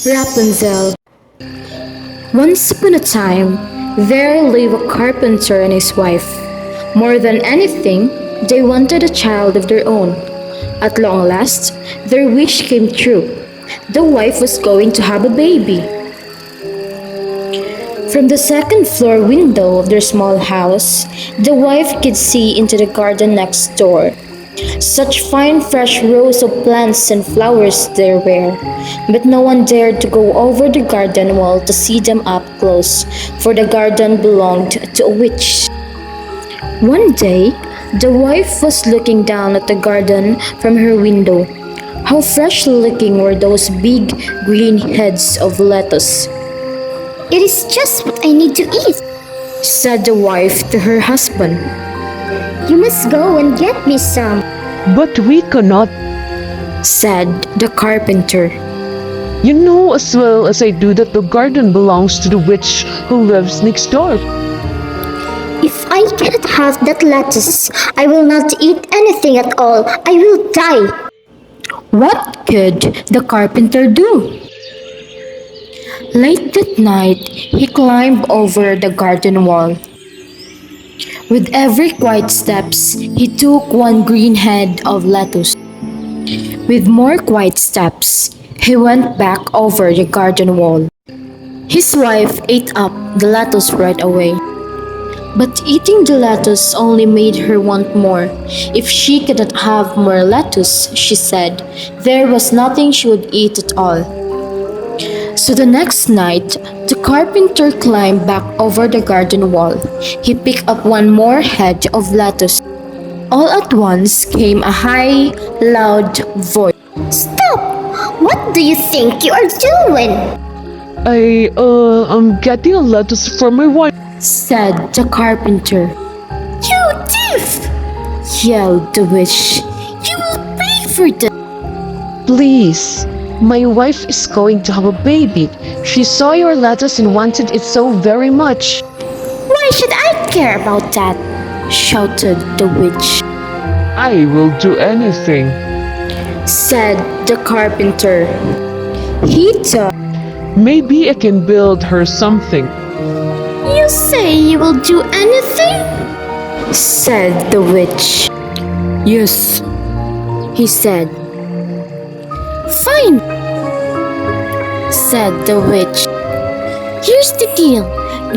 Rapunzel. Once upon a time, there lived a carpenter and his wife. More than anything, they wanted a child of their own. At long last, their wish came true. The wife was going to have a baby. From the second floor window of their small house, the wife could see into the garden next door. Such fine fresh rows of plants and flowers there were, but no one dared to go over the garden wall to see them up close, for the garden belonged to a witch. One day, the wife was looking down at the garden from her window. How fresh looking were those big green heads of lettuce, It is just what I need to eat. said the wife to her husband. You must go and get me some. But we cannot. Said the carpenter. You know as well as I do that the garden belongs to the witch who lives next door. If I cannot have that lettuce, I will not eat anything at all. I will die. What could the carpenter do? Late that night, he climbed over the garden wall. With every quiet steps, he took one green head of lettuce. With more quiet steps, he went back over the garden wall. His wife ate up the lettuce right away. But eating the lettuce only made her want more. If she could not have more lettuce, she said, there was nothing she would eat at all. So the next night, the carpenter climbed back over the garden wall. He picked up one more head of lettuce. All at once came a high, loud voice. Stop! What do you think you are doing? I'm getting a lettuce for my wife. Said the carpenter. You thief! Yelled the witch. You will pay for this. Please, my wife is going to have a baby. She saw your lettuce and wanted it so very much. Why should I care about that? Shouted the witch. I will do anything. Said the carpenter. He thought. Maybe I can build her something. You say you will do anything? Said the witch. Yes, he said. Fine, Said the witch. here's the deal.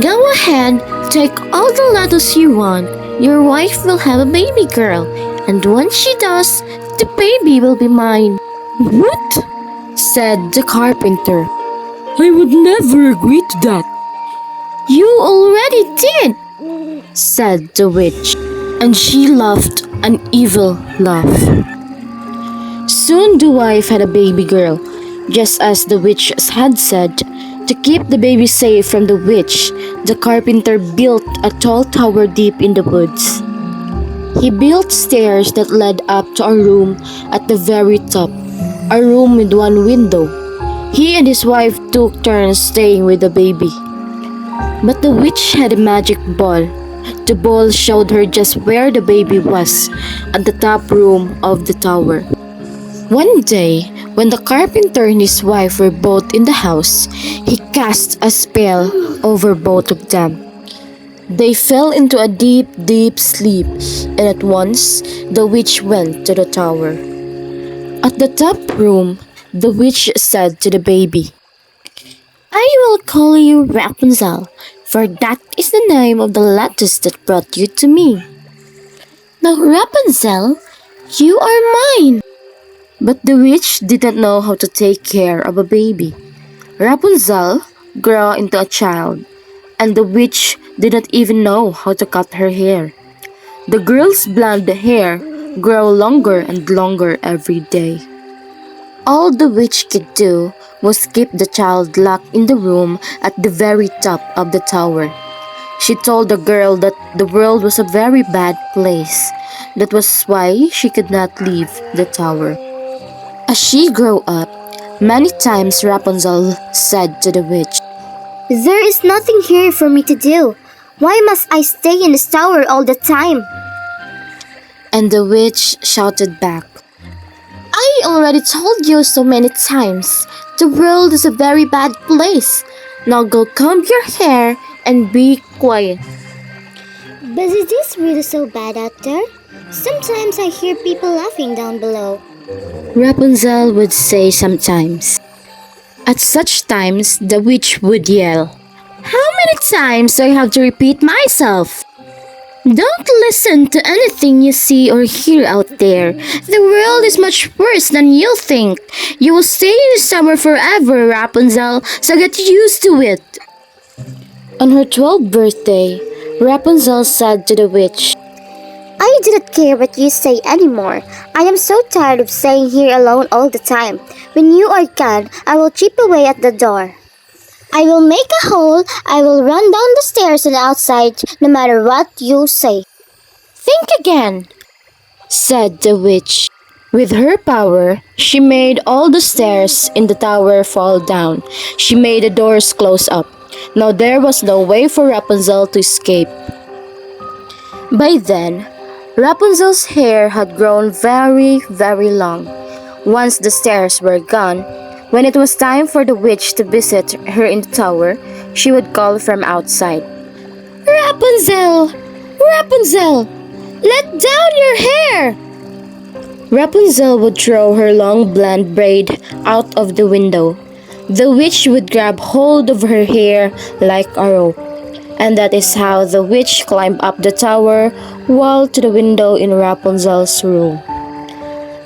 Go ahead, take all the lettuce you want. Your wife will have a baby girl, and once she does, the baby will be mine. What? Said the carpenter. I would never agree to that. You already did. Said the witch. And she laughed an evil laugh. Soon the wife had a baby girl, just as the witch had said. To keep the baby safe from the witch, the carpenter built a tall tower deep in the woods. He built stairs that led up to a room at the very top, a room with one window. He and his wife took turns staying with the baby. But the witch had a magic ball. The ball showed her just where the baby was, at the top room of the tower. One day, when the carpenter and his wife were both in the house, he cast a spell over both of them. They fell into a deep, deep sleep, and at once the witch went to the tower. At the top room, the witch said to the baby, I will call you Rapunzel, for that is the name of the lettuce that brought you to me. Now, Rapunzel, you are mine. But the witch didn't know how to take care of a baby. Rapunzel grew into a child, and the witch didn't even know how to cut her hair. The girl's blonde hair grew longer and longer every day. All the witch could do was keep the child locked in the room at the very top of the tower. She told the girl that the world was a very bad place. That was why she could not leave the tower. As she grew up, many times Rapunzel said to the witch, There is nothing here for me to do. Why must I stay in this tower all the time? and the witch shouted back, I already told you so many times The world is a very bad place. Now go comb your hair and be quiet. But is this really so bad out there? Sometimes I hear people laughing down below. Rapunzel would say sometimes. At such times, the witch would yell, "How many times do I have to repeat myself? Don't listen to anything you see or hear out there. The world is much worse than you think. You will stay in the summer forever, Rapunzel, so get used to it." On her 12th birthday, Rapunzel said to the witch, I do not care what you say anymore. I am so tired of staying here alone all the time. When you are gone, I will chip away at the door. I will make a hole. I will run down the stairs and outside, no matter what you say. "Think again," said the witch. With her power, she made all the stairs in the tower fall down. She made the doors close up. Now there was no way for Rapunzel to escape. By then, Rapunzel's hair had grown very, very long. Once the stairs were gone, when it was time for the witch to visit her in the tower, she would call from outside, "Rapunzel! Rapunzel! Let down your hair!" Rapunzel would throw her long blonde braid out of the window. The witch would grab hold of her hair like a rope. And that is how the witch climbed up the tower wall to the window in Rapunzel's room.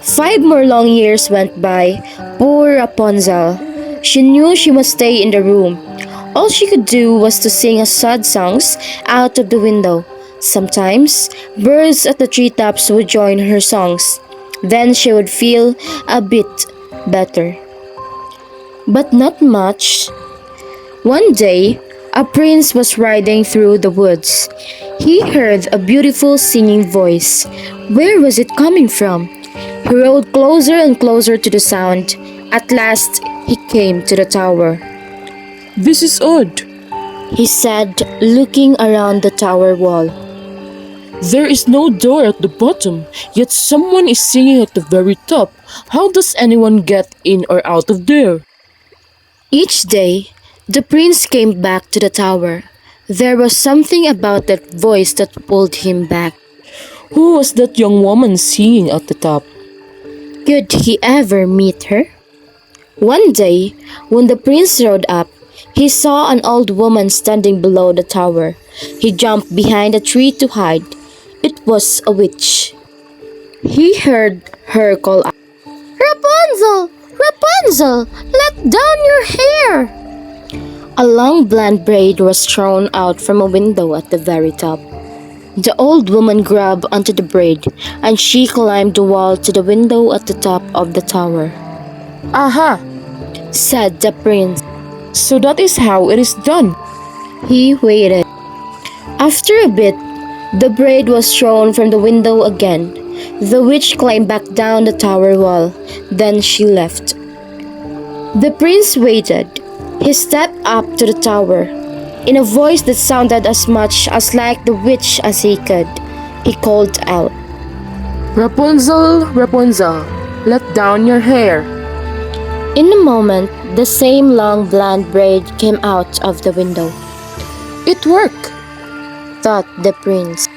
5 more long years went by. Poor Rapunzel. She knew she must stay in the room. All she could do was to sing sad songs out of the window. Sometimes, birds at the treetops would join her songs. Then she would feel a bit better. But not much. One day, a prince was riding through the woods. He heard a beautiful singing voice. Where was it coming from? He rode closer and closer to the sound. At last, he came to the tower. "This is odd. He said, looking around the tower wall. There is no door at the bottom, yet someone is singing at the very top. How does anyone get in or out of there?" Each day, the prince came back to the tower. There was something about that voice that pulled him back. Who was that young woman singing at the top? Could he ever meet her? One day, when the prince rode up, he saw an old woman standing below the tower. He jumped behind a tree to hide. It was a witch. He heard her call out, "Rapunzel! Rapunzel! Let down your hair!" A long blonde braid was thrown out from a window at the very top. The old woman grabbed onto the braid, and she climbed the wall to the window at the top of the tower. "Aha! Said the prince. So that is how it is done." He waited. After a bit, the braid was thrown from the window again. The witch climbed back down the tower wall. Then she left. The prince waited. He stepped up to the tower. In a voice that sounded as much as like the witch as he could, he called out, "Rapunzel, Rapunzel, let down your hair." In a moment, the same long blonde braid came out of the window. "It worked," thought the prince.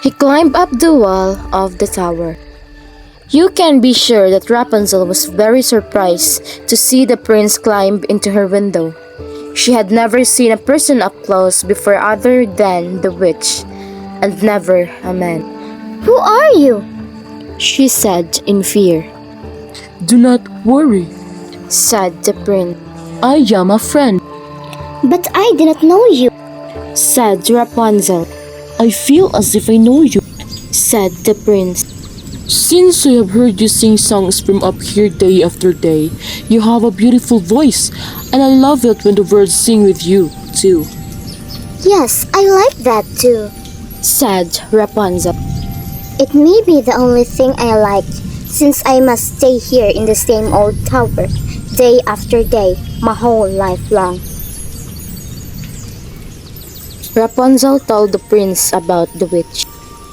He climbed up the wall of the tower. You can be sure that Rapunzel was very surprised to see the prince climb into her window. She had never seen a person up close before other than the witch, and never a man. Who are you? She said in fear. "Do not worry. Said the prince. I am a friend." But I do not know you. Said Rapunzel. "I feel as if I know you. Said the prince. Since I have heard you sing songs from up here day after day, you have a beautiful voice, and I love it when the birds sing with you, too." Yes, I like that too. Said Rapunzel. It may be the only thing I like, since I must stay here in the same old tower, day after day, my whole life long. Rapunzel told the prince about the witch.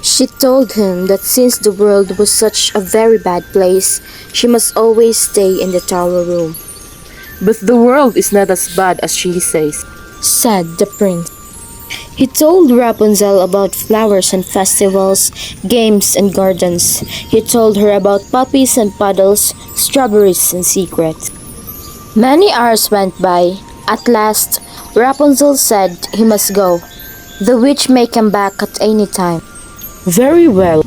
She told him that since the world was such a very bad place, she must always stay in the tower room. But the world is not as bad as she says, said the prince. He told Rapunzel about flowers and festivals, games and gardens. He told her about puppies and puddles, strawberries and secrets. Many hours went by. At last, Rapunzel said he must go. The witch may come back at any time, Very well,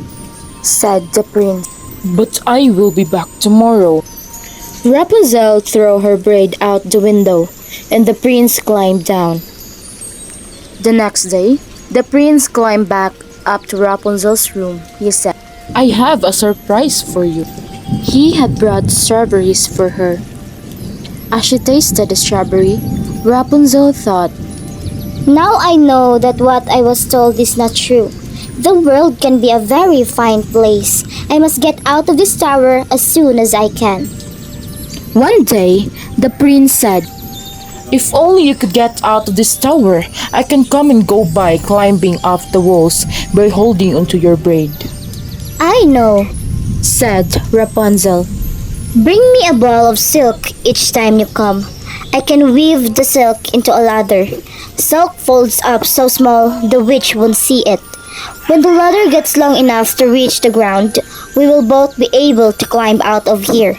said the prince. but I will be back tomorrow. Rapunzel threw her braid out the window, and the prince climbed down. The next day, the prince climbed back up to Rapunzel's room. He said I have a surprise for you. he had brought strawberries for her. As she tasted the strawberry, Rapunzel thought, Now I know that what I was told is not true. The world can be a very fine place. I must get out of this tower as soon as I can. One day, the prince said, If only you could get out of this tower, I can come and go by climbing up the walls by holding onto your braid. I know. said Rapunzel. Bring me a ball of silk each time you come. I can weave the silk into a ladder. Silk folds up so small the witch won't see it. When the ladder gets long enough to reach the ground, we will both be able to climb out of here.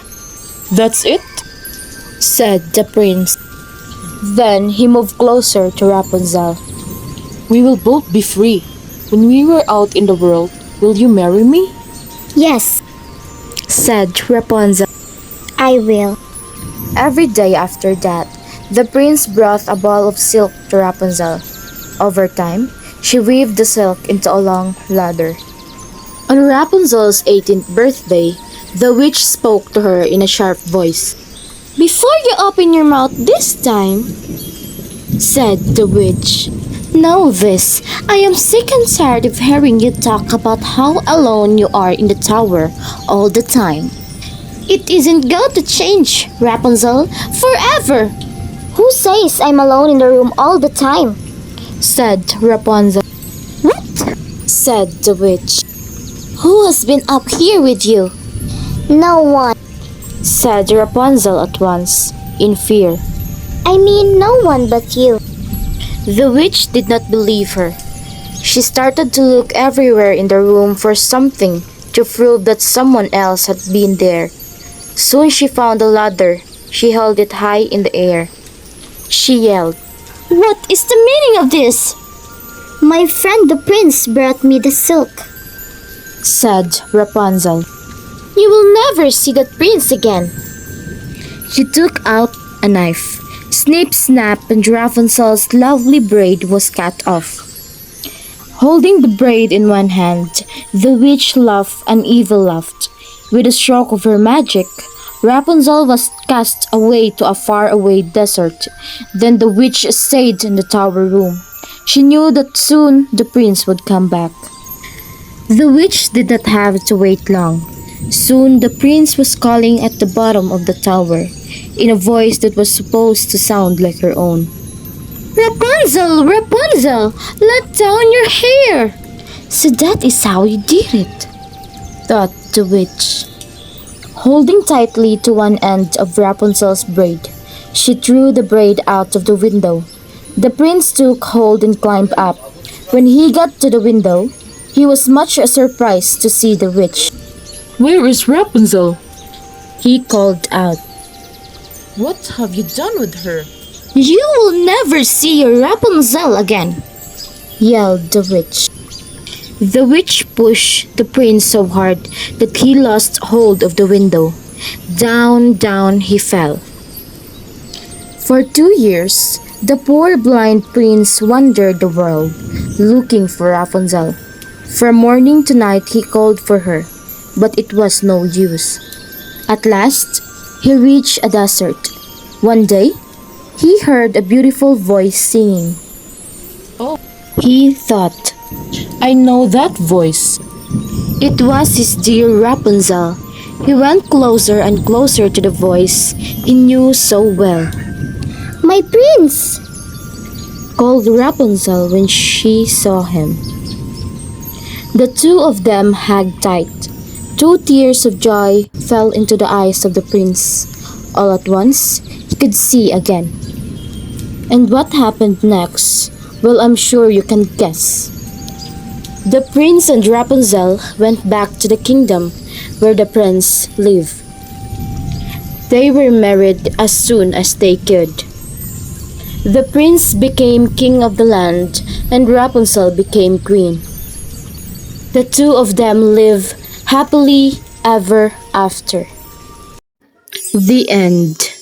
That's it? said the prince. Then he moved closer to Rapunzel. We will both be free. When we were out in the world, will you marry me? Yes, said Rapunzel. I will. Every day after that, the prince brought a ball of silk to Rapunzel. Over time, she weaved the silk into a long ladder. On Rapunzel's 18th birthday, the witch spoke to her in a sharp voice. Before you open your mouth this time, Said the witch, know this. I am sick and tired of hearing you talk about how alone you are in the tower all the time. It isn't going to change, Rapunzel, forever. Who says I'm alone in the room all the time? said Rapunzel. What? Said the witch, Who has been up here with you? No one. said Rapunzel at once, in fear. I mean no one but you. The witch did not believe her. She started to look everywhere in the room for something to prove that someone else had been there. Soon she found a ladder. She held it high in the air. She yelled, What is the meaning of this? My friend the prince brought me the silk. said Rapunzel. You will never see that prince again. She took out a knife. Snip, snap, and Rapunzel's lovely braid was cut off. Holding the braid in one hand, the witch laughed an evil laugh. With a stroke of her magic, Rapunzel was cast away to a far-away desert. Then the witch stayed in the tower room. She knew that soon the prince would come back. The witch did not have to wait long. Soon the prince was calling at the bottom of the tower, in a voice that was supposed to sound like her own. Rapunzel, Rapunzel, let down your hair. So that is how you did it, thought the witch. Holding tightly to one end of Rapunzel's braid, she threw the braid out of the window. The prince took hold and climbed up. When he got to the window, he was much surprised to see the witch. Where is Rapunzel? He called out, What have you done with her? You will never see your Rapunzel again. yelled the witch. The witch pushed the prince so hard that he lost hold of the window. Down, down he fell. For 2 years, the poor blind prince wandered the world, looking for Rapunzel. From morning to night he called for her, but it was no use. At last, he reached a desert. One day, he heard a beautiful voice singing. Oh. He thought, I know that voice. it was his dear Rapunzel. He went closer and closer to the voice he knew so well. My prince! Called Rapunzel when she saw him. The two of them hugged tight. 2 tears of joy fell into the eyes of the prince. All at once, could see again. And what happened next? Well, I'm sure you can guess. The prince and Rapunzel went back to the kingdom where the prince lived. They were married as soon as they could. The prince became king of the land and Rapunzel became queen. The two of them live happily ever after. The end.